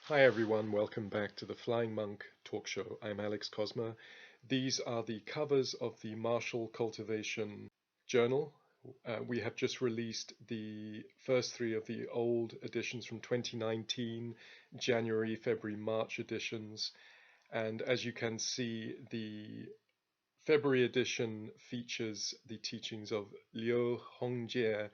Hi everyone, welcome back to the Flying Monk talk show. I'm Alex Cosma. These are the covers of the Martial Cultivation Journal. We have just released the first three of the old editions from 2019, January, February, March editions. And as you can see, the February edition features the teachings of Liu Hongjie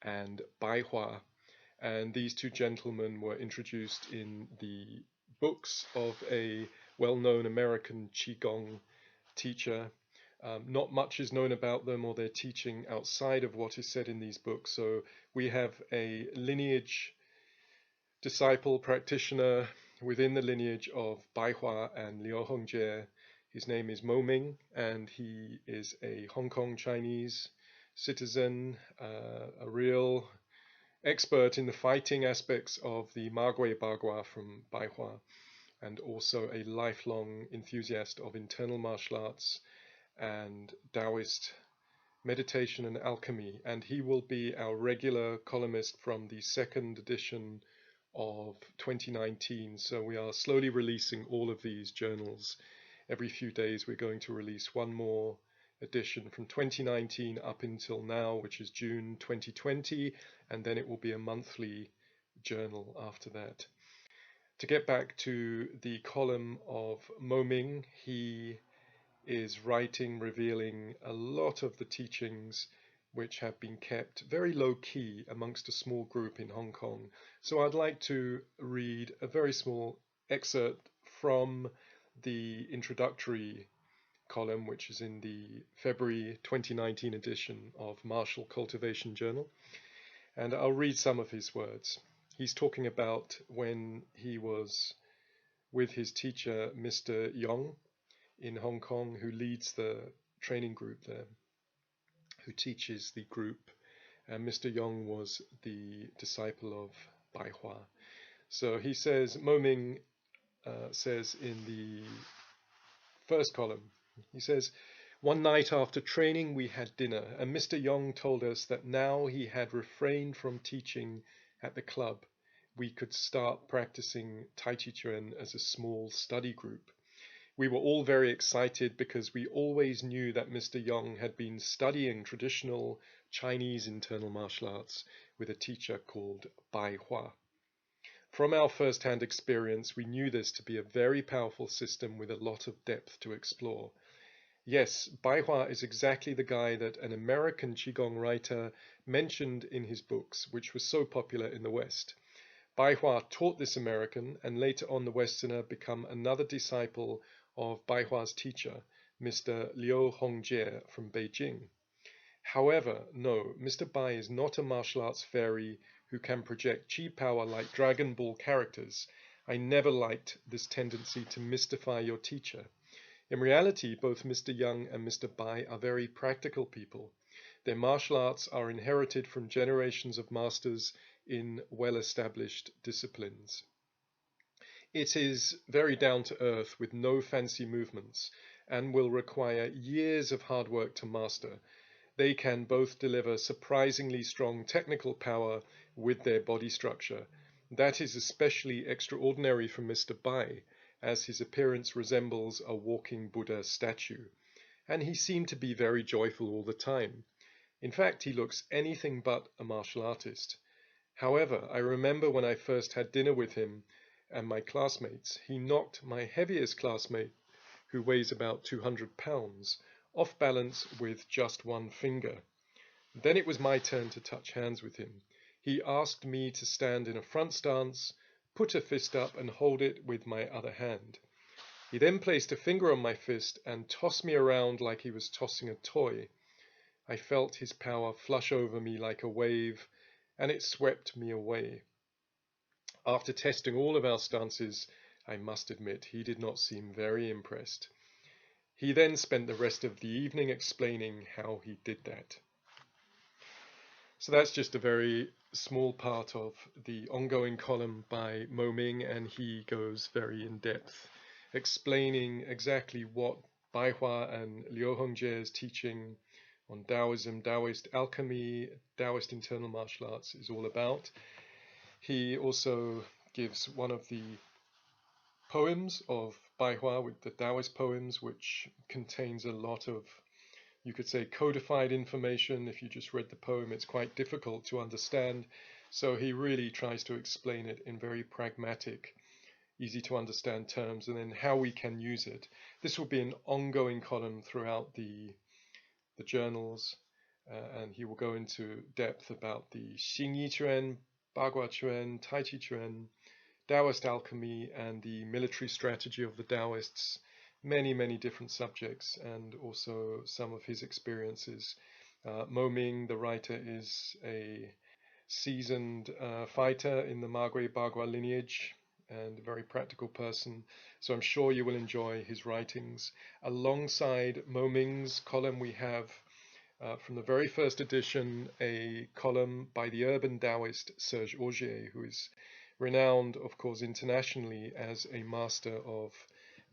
and Bai Hua, and these two gentlemen were introduced in the books of a well-known American Qigong teacher. Not much is known about them or their teaching outside of what is said in these books. So we have a lineage disciple practitioner within the lineage of Bai Hua and Liu Hongjie. His name is Mo Ming, and he is a Hong Kong Chinese citizen, a real expert in the fighting aspects of the Magui Bagua from Bai Hua, and also a lifelong enthusiast of internal martial arts and Daoist meditation and alchemy. And he will be our regular columnist from the second edition of 2019. So we are slowly releasing all of these journals. Every few days we're going to release one more edition from 2019 up until now, which is June 2020, and then it will be a monthly journal after that. To get back to the column of Mo Ming, he is writing, revealing a lot of the teachings which have been kept very low key amongst a small group in Hong Kong. So I'd like to read a very small excerpt from the introductory column, which is in the February 2019 edition of Martial Cultivation Journal. And I'll read some of his words. He's talking about when he was with his teacher, Mr. Yong, in Hong Kong, who leads the training group there, who teaches the group. And Mr. Yong was the disciple of Bai Hua. So he says, Mo Ming says in the first column, he says, one night after training we had dinner, and Mr. Yong told us that now he had refrained from teaching at the club, we could start practicing Tai Chi Chuan as a small study group. We were all very excited because we always knew that Mr. Yong had been studying traditional Chinese internal martial arts with a teacher called Bai Hua. From our first-hand experience, we knew this to be a very powerful system with a lot of depth to explore. Yes, Bai Hua is exactly the guy that an American Qigong writer mentioned in his books, which was so popular in the West. Bai Hua taught this American, and later on the Westerner become another disciple of Bai Hua's teacher, Mr. Liu Hongjie from Beijing. However, no, Mr. Bai is not a martial arts fairy who can project chi power like Dragon Ball characters. I never liked this tendency to mystify your teacher. In reality, both Mr. Young and Mr. Bai are very practical people. Their martial arts are inherited from generations of masters in well-established disciplines. It is very down to earth with no fancy movements and will require years of hard work to master. They can both deliver surprisingly strong technical power with their body structure. That is especially extraordinary for Mr. Bai, as his appearance resembles a walking Buddha statue, and he seemed to be very joyful all the time. In fact, he looks anything but a martial artist. However, I remember when I first had dinner with him and my classmates, he knocked my heaviest classmate, who weighs about 200 pounds, off balance with just one finger. Then it was my turn to touch hands with him. He asked me to stand in a front stance, put a fist up and hold it with my other hand. He then placed a finger on my fist and tossed me around like he was tossing a toy. I felt his power flush over me like a wave, and it swept me away. After testing all of our stances, I must admit he did not seem very impressed. He then spent the rest of the evening explaining how he did that. So that's just a very small part of the ongoing column by Mo Ming, and he goes very in depth, explaining exactly what Bai Hua and Liu Hongjie's teaching on Taoism, Daoist alchemy, Daoist internal martial arts is all about. He also gives one of the poems of Bai Hua, with the Daoist poems, which contains a lot of, you could say, codified information. If you just read the poem, it's quite difficult to understand. So he really tries to explain it in very pragmatic, easy to understand terms, and then how we can use it. This will be an ongoing column throughout the journals, and he will go into depth about the Xingyi Quan, Bagua Quan, Tai Chi Quan, Daoist alchemy, and the military strategy of the Daoists. Many, many different subjects, and also some of his experiences. Mo Ming, the writer, is a seasoned fighter in the Magui Bagua lineage and a very practical person. So I'm sure you will enjoy his writings. Alongside Mo Ming's column, we have from the very first edition a column by the urban Daoist Serge Augier, who is renowned, of course, internationally as a master of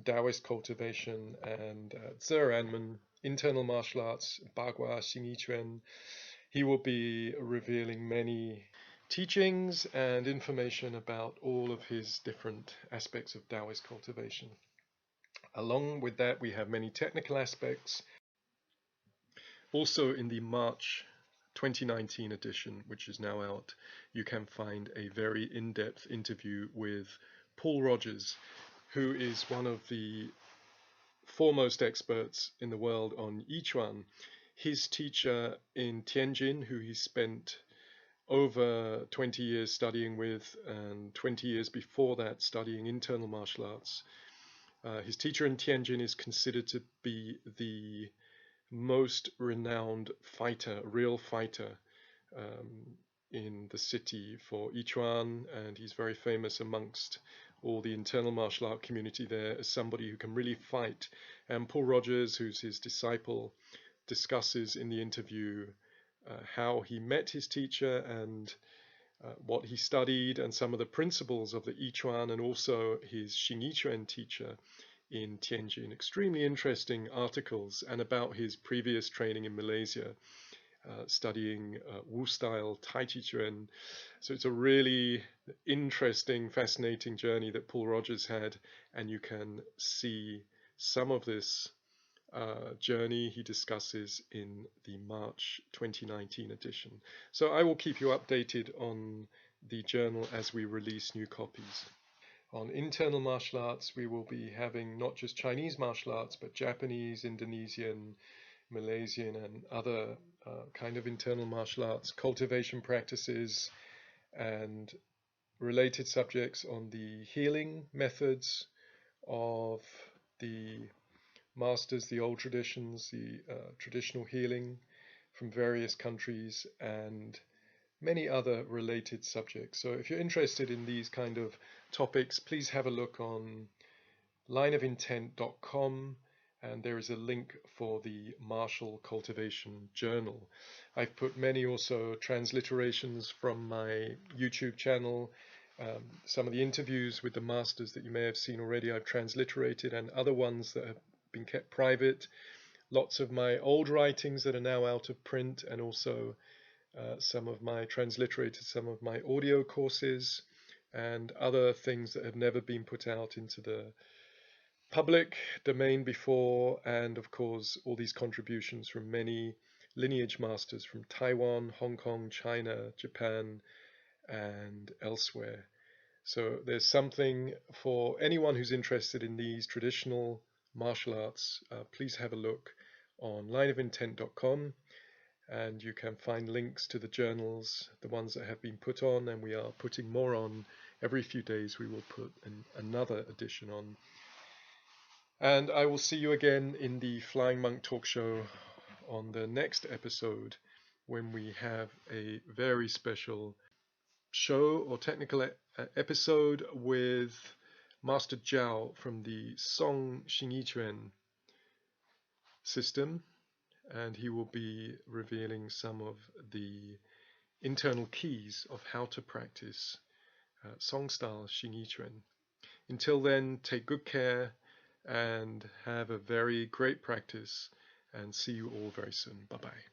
Daoist cultivation and Ziranmen, internal martial arts, Bagua, Xingyi Quan. He will be revealing many teachings and information about all of his different aspects of Daoist cultivation. Along with that, we have many technical aspects. Also in the March 2019 edition, which is now out, you can find a very in-depth interview with Paul Rogers, who is one of the foremost experts in the world on Yichuan. His teacher in Tianjin, who he spent over 20 years studying with, and 20 years before that studying internal martial arts. His teacher in Tianjin is considered to be the most renowned fighter, real fighter, in the city for Yichuan, and he's very famous amongst all the internal martial art community there as somebody who can really fight. And Paul Rogers, who's his disciple, discusses in the interview how he met his teacher and what he studied and some of the principles of the Yichuan, and also his Xingyi Quan teacher in Tianjin. Extremely interesting articles, and about his previous training in Malaysia, studying Wu style Tai Chi Chuan. So it's a really interesting, fascinating journey that Paul Rogers had, and you can see some of this journey he discusses in the March 2019 edition. So I will keep you updated on the journal as we release new copies. On internal martial arts, we will be having not just Chinese martial arts, but Japanese, Indonesian, Malaysian, and other kind of internal martial arts cultivation practices and related subjects on the healing methods of the masters, the old traditions, the traditional healing from various countries, and many other related subjects. So if you're interested in these kind of topics, please have a look on lineofintent.com, and there is a link for the Martial Cultivation Journal. I've put many also transliterations from my YouTube channel. Some of the interviews with the masters that you may have seen already I've transliterated, and other ones that have been kept private. Lots of my old writings that are now out of print, and also some of my transliterated, some of my audio courses, and other things that have never been put out into the public domain before, and of course all these contributions from many lineage masters from Taiwan, Hong Kong, China, Japan, and elsewhere. So there's something for anyone who's interested in these traditional martial arts. Please have a look on lineofintent.com, and you can find links to the journals, the ones that have been put on, and we are putting more on. Every few days we will put another edition on. And I will see you again in the Flying Monk Talk Show on the next episode, when we have a very special show or technical episode with Master Zhao from the Song Xingyi Quan system, and he will be revealing some of the internal keys of how to practice Song style Xingyi Quan. Until then, take good care and have a very great practice, and see you all very soon. Bye bye.